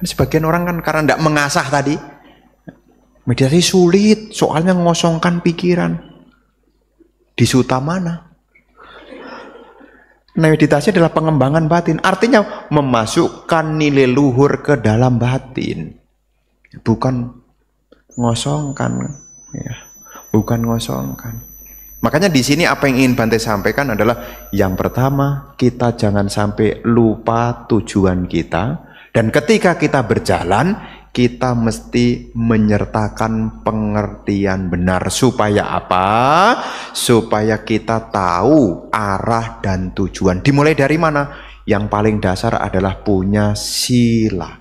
Sebagian orang kan karena tidak mengasah tadi, meditasi sulit, soalnya ngosongkan pikiran. Di suta mana? Nah, meditasi adalah pengembangan batin, artinya memasukkan nilai luhur ke dalam batin. Bukan ngosongkan, ya, bukan ngosongkan. Makanya di sini apa yang ingin Bante sampaikan adalah yang pertama, kita jangan sampai lupa tujuan kita, dan ketika kita berjalan, kita mesti menyertakan pengertian benar. Supaya apa? Supaya kita tahu arah dan tujuan. Dimulai dari mana? Yang paling dasar adalah punya sila.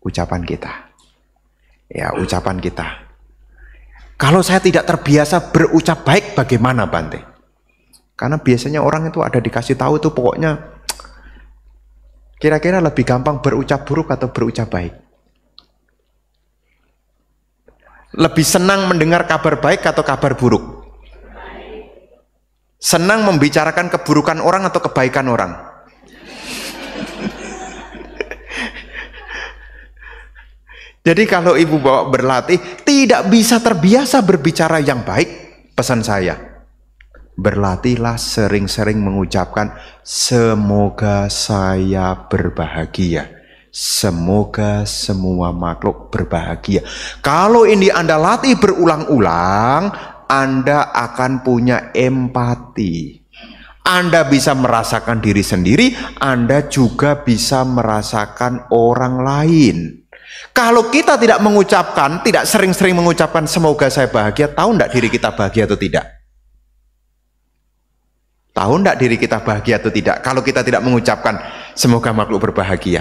Ucapan kita. Ya, ucapan kita. Kalau saya tidak terbiasa berucap baik, bagaimana Bante? Karena biasanya orang itu ada dikasih tahu itu pokoknya kira-kira lebih gampang berucap buruk atau berucap baik? Lebih senang mendengar kabar baik atau kabar buruk? Senang membicarakan keburukan orang atau kebaikan orang? Jadi kalau ibu bapak berlatih, tidak bisa terbiasa berbicara yang baik, pesan saya, berlatihlah sering-sering mengucapkan, semoga saya berbahagia. Semoga semua makhluk berbahagia. Kalau ini Anda latih berulang-ulang, Anda akan punya empati. Anda bisa merasakan diri sendiri, Anda juga bisa merasakan orang lain. Kalau kita tidak mengucapkan, tidak sering-sering mengucapkan semoga saya bahagia, tahu enggak diri kita bahagia atau tidak? Tahu enggak diri kita bahagia atau tidak? Kalau kita tidak mengucapkan semoga makhluk berbahagia.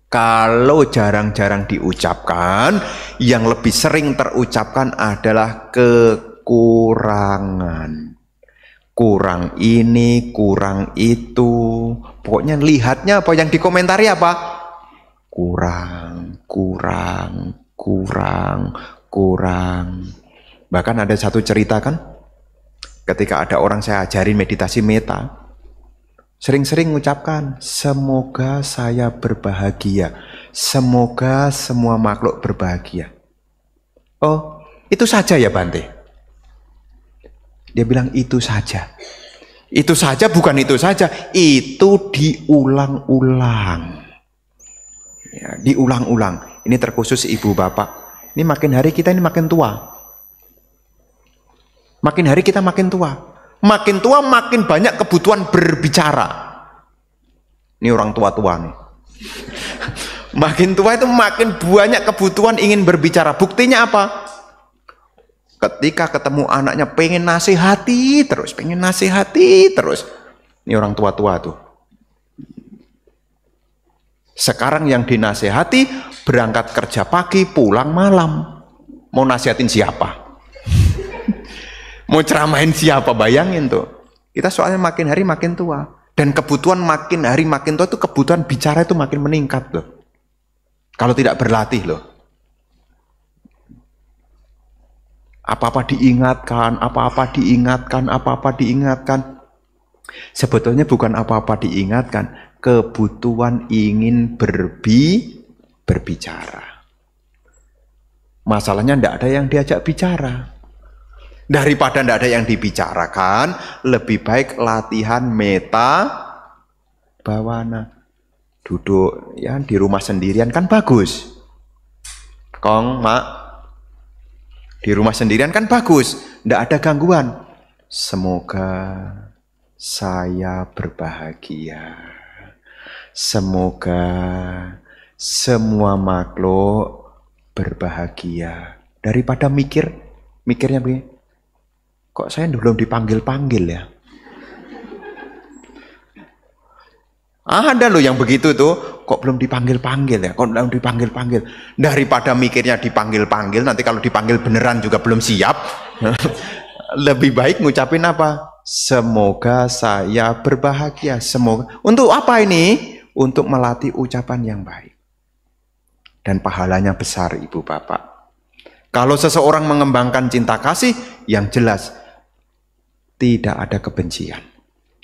Kalau jarang-jarang diucapkan, yang lebih sering terucapkan adalah kekurangan. Kurang ini, kurang itu. Pokoknya lihatnya apa yang dikomentari apa? Kurang, kurang, kurang, kurang. Bahkan ada satu cerita kan, ketika ada orang saya ajarin meditasi meta, sering-sering mengucapkan, semoga saya berbahagia, semoga semua makhluk berbahagia. Oh, itu saja ya Bante? Dia bilang itu saja. Itu saja bukan itu saja, itu diulang-ulang. Ya, diulang-ulang. Ini terkhusus ibu bapak. Ini makin hari kita ini makin tua. Makin hari kita makin tua. Makin tua makin banyak kebutuhan berbicara. Ini orang tua-tua nih. Makin tua itu makin banyak kebutuhan ingin berbicara. Buktinya apa? Ketika ketemu anaknya pengen nasihati terus, pengen nasihati terus. Ini orang tua-tua tuh. Sekarang yang dinasehati berangkat kerja pagi pulang malam. Mau nasihatin siapa? Mau ceramahin siapa? Bayangin tuh. Kita soalnya makin hari makin tua. Dan kebutuhan makin hari makin tua itu kebutuhan bicara itu makin meningkat loh. Kalau tidak berlatih loh. Apa-apa diingatkan, apa-apa diingatkan, apa-apa diingatkan. Sebetulnya bukan apa-apa diingatkan, kebutuhan ingin berbicara. Masalahnya tidak ada yang diajak bicara. Daripada tidak ada yang dibicarakan, lebih baik latihan meta bawana. Duduk ya di rumah sendirian kan bagus. Kong, Mak, di rumah sendirian kan bagus, tidak ada gangguan. Semoga saya berbahagia. Semoga semua makhluk berbahagia. Daripada mikirnya begini, kok saya belum dipanggil-panggil ya? Ada loh yang begitu tuh, kok belum dipanggil-panggil ya? Kok belum dipanggil-panggil? Daripada mikirnya dipanggil-panggil, nanti kalau dipanggil beneran juga belum siap. Lebih baik ngucapin apa? Semoga saya berbahagia. Semoga. Untuk apa ini? Untuk melatih ucapan yang baik. Dan pahalanya besar, Ibu Bapak. Kalau seseorang mengembangkan cinta kasih, yang jelas tidak ada kebencian.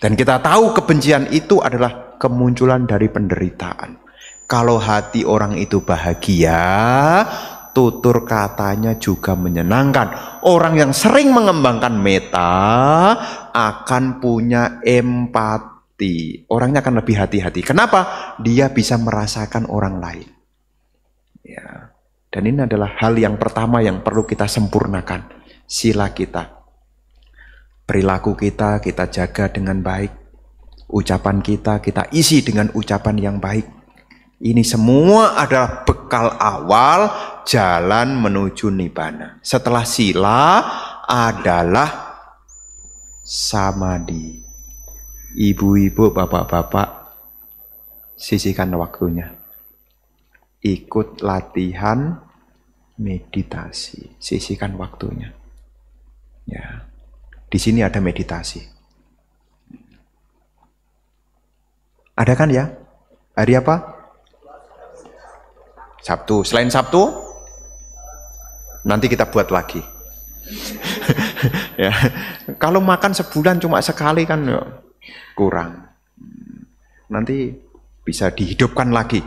Dan kita tahu kebencian itu adalah kemunculan dari penderitaan. Kalau hati orang itu bahagia, tutur katanya juga menyenangkan. Orang yang sering mengembangkan meta akan punya empati. Orangnya akan lebih hati-hati. Kenapa? Dia bisa merasakan orang lain. Ya. Dan ini adalah hal yang pertama yang perlu kita sempurnakan. Sila kita. Perilaku kita jaga dengan baik. Ucapan kita isi dengan ucapan yang baik. Ini semua adalah bekal awal jalan menuju nibbana. Setelah sila adalah samadhi. Ibu-ibu, bapak-bapak, sisihkan waktunya. Ikut latihan meditasi. Sisihkan waktunya. Ya. Di sini ada meditasi. Ada kan ya? Hari apa? Sabtu. Selain Sabtu, nanti kita buat lagi. Ya. Kalau makan sebulan cuma sekali kan kurang. Nanti bisa dihidupkan lagi.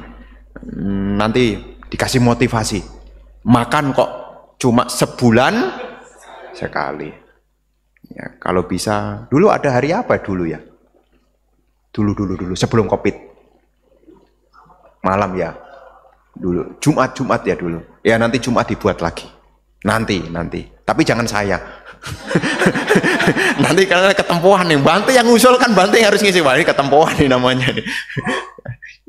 Nanti dikasih motivasi. Makan kok cuma sebulan sekali. Ya, kalau bisa, dulu ada hari apa dulu ya? Dulu sebelum Covid. Malam ya. Dulu Jumat ya dulu. Ya nanti Jumat dibuat lagi. Nanti. Tapi jangan saya. Nanti karena ketempuhan nih. Bante yang ngusulkan, Bante yang harus ngisi. Wah, ini ketempuhan nih namanya nih.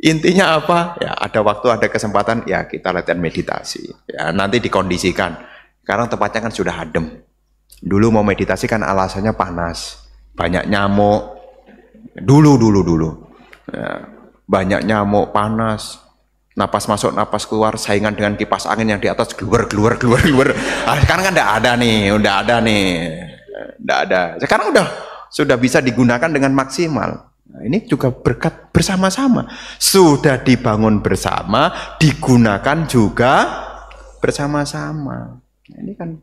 Intinya apa? Ya ada waktu, ada kesempatan, ya kita latihan meditasi. Ya nanti dikondisikan. Sekarang tempatnya kan sudah adem. Dulu mau meditasi kan alasannya panas, banyak nyamuk. Dulu. Ya, banyak nyamuk, panas, napas masuk, napas keluar, saingan dengan kipas angin yang di atas keluar. Sekarang kan udah ada nih. Sekarang sudah bisa digunakan dengan maksimal. Nah, ini juga berkat bersama-sama. Sudah dibangun bersama, digunakan juga bersama-sama. Nah, ini kan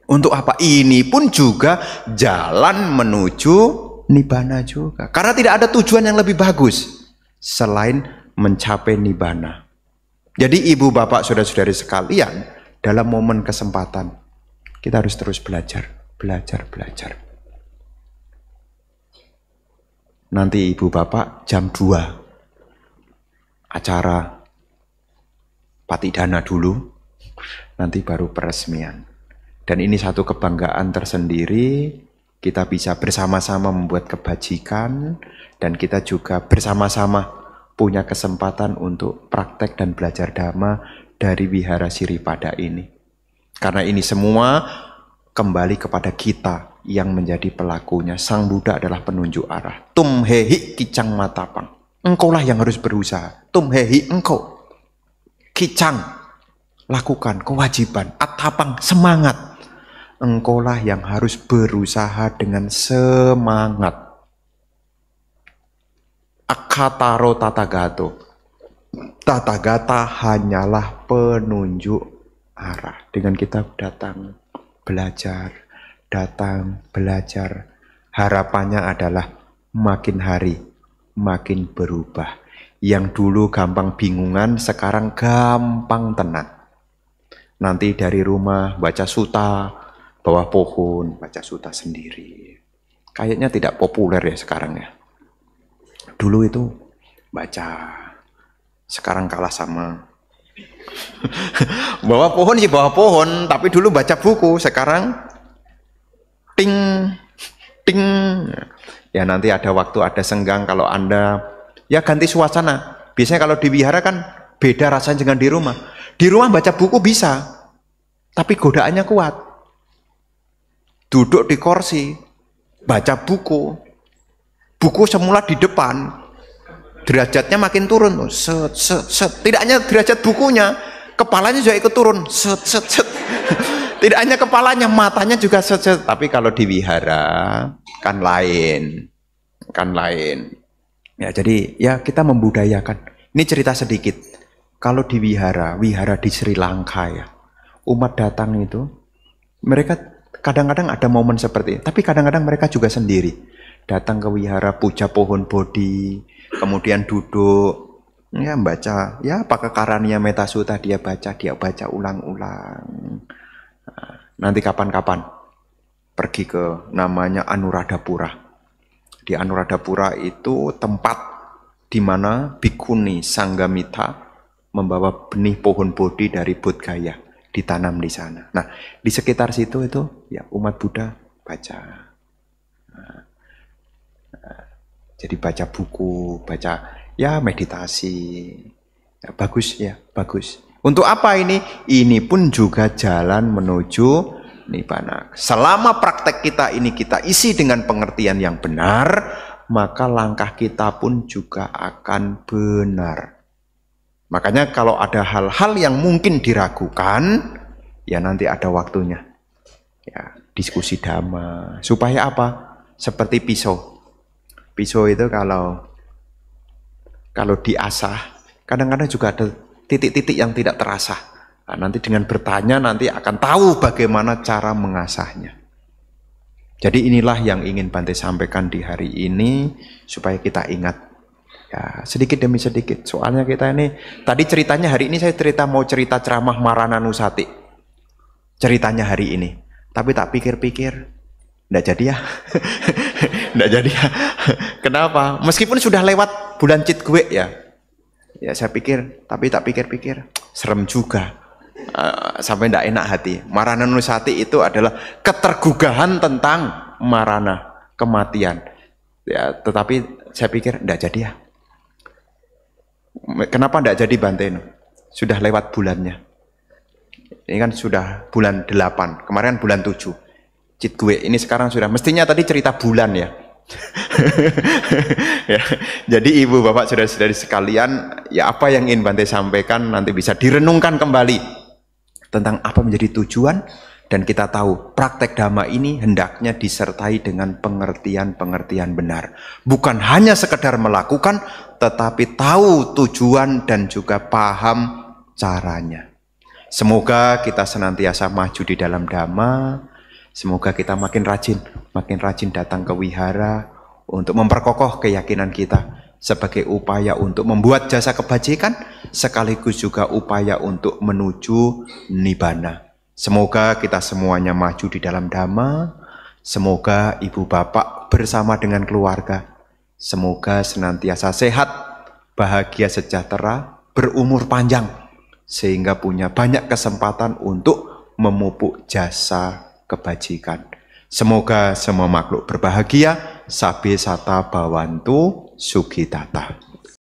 untuk apa? Ini pun juga jalan menuju nibbana juga. Karena tidak ada tujuan yang lebih bagus selain mencapai nibbana. Jadi ibu bapak saudara-saudari sekalian, dalam momen kesempatan kita harus terus belajar. Nanti ibu bapak jam 2 acara patidana dulu, nanti baru peresmian. Dan ini satu kebanggaan tersendiri, kita bisa bersama-sama membuat kebajikan, dan kita juga bersama-sama punya kesempatan untuk praktek dan belajar dhamma dari Wihara Siripada ini. Karena ini semua kembali kepada kita yang menjadi pelakunya. Sang Buddha adalah penunjuk arah. Tum hehi kicang matapang. Engkaulah yang harus berusaha. Tum hehi engkau. Kicang, lakukan kewajiban. Atapang, semangat. engkaulah yang harus berusaha dengan semangat. Akataro tatagato. Tatagata hanyalah penunjuk arah. Dengan kita datang, belajar, harapannya adalah makin hari, makin berubah. Yang dulu gampang bingungan, sekarang gampang tenang. Nanti dari rumah baca suta, bawah pohon, baca suta sendiri. Kayaknya tidak populer ya sekarang ya. Dulu itu baca, sekarang kalah sama bawah pohon sih bawah pohon, tapi dulu baca buku, sekarang ting ting. Ya nanti ada waktu, ada senggang kalau Anda ya ganti suasana. Biasanya kalau di wihara kan beda rasanya dengan di rumah. Di rumah baca buku bisa, tapi godaannya kuat. Duduk di kursi, baca buku. Buku semula di depan, derajatnya makin turun, set, set, set. Tidak hanya derajat bukunya, kepalanya juga ikut turun, set, set, set. Tidak hanya kepalanya, matanya juga set, set. Tapi kalau di wihara kan lain, Ya jadi ya kita membudayakan. Ini cerita sedikit. Kalau di wihara di Sri Lanka ya, umat datang itu, mereka kadang-kadang ada momen seperti ini, tapi kadang-kadang mereka juga sendiri. Datang ke wihara, puja pohon bodhi, kemudian duduk, ya baca, ya pakai karania metasuta dia baca ulang-ulang. Nah, nanti kapan-kapan pergi ke namanya Anuradhapura. Di Anuradhapura itu tempat di mana bhikkhuni Sanghamita membawa benih pohon bodhi dari Bodh Gaya, ditanam di sana. Nah, di sekitar situ itu ya umat Buddha baca. Jadi baca buku, baca ya meditasi. Ya, bagus ya, bagus. Untuk apa ini? Ini pun juga jalan menuju nibbana. Selama praktek kita ini kita isi dengan pengertian yang benar, maka langkah kita pun juga akan benar. Makanya kalau ada hal-hal yang mungkin diragukan, ya nanti ada waktunya. Ya, diskusi dhamma. Supaya apa? Seperti pisau. Pisau itu kalau diasah, kadang-kadang juga ada titik-titik yang tidak terasah. Nah, nanti dengan bertanya nanti akan tahu bagaimana cara mengasahnya. Jadi inilah yang ingin Bante sampaikan di hari ini supaya kita ingat. Ya, sedikit demi sedikit. Soalnya kita ini tadi ceritanya hari ini saya mau cerita ceramah Marananusati. Ceritanya hari ini. Tapi tak pikir-pikir nggak jadi ya. Nggak jadi ya. Kenapa? Meskipun sudah lewat bulan Citgue ya. Ya saya pikir, tapi tak pikir-pikir serem juga. Sampai nggak enak hati. Marananusati itu adalah ketergugahan tentang marana, kematian. Ya, tetapi saya pikir nggak jadi ya. Kenapa nggak jadi Bante? Sudah lewat bulannya. Ini kan sudah bulan 8, kemarin bulan 7. Citgue ini sekarang sudah, mestinya tadi cerita bulan ya. Ya, jadi ibu bapak saudara-saudari sekalian, ya apa yang ingin Bante sampaikan nanti bisa direnungkan kembali tentang apa menjadi tujuan, dan kita tahu praktek dhamma ini hendaknya disertai dengan pengertian-pengertian benar, bukan hanya sekedar melakukan tetapi tahu tujuan dan juga paham caranya. Semoga kita senantiasa maju di dalam dhamma. Semoga kita makin rajin datang ke wihara untuk memperkokoh keyakinan kita sebagai upaya untuk membuat jasa kebajikan sekaligus juga upaya untuk menuju nibbana. Semoga kita semuanya maju di dalam dhamma. Semoga ibu bapak bersama dengan keluarga, semoga senantiasa sehat, bahagia sejahtera, berumur panjang, sehingga punya banyak kesempatan untuk memupuk jasa kebajikan. Semoga semua makhluk berbahagia, sabe sata bawantu sugitata.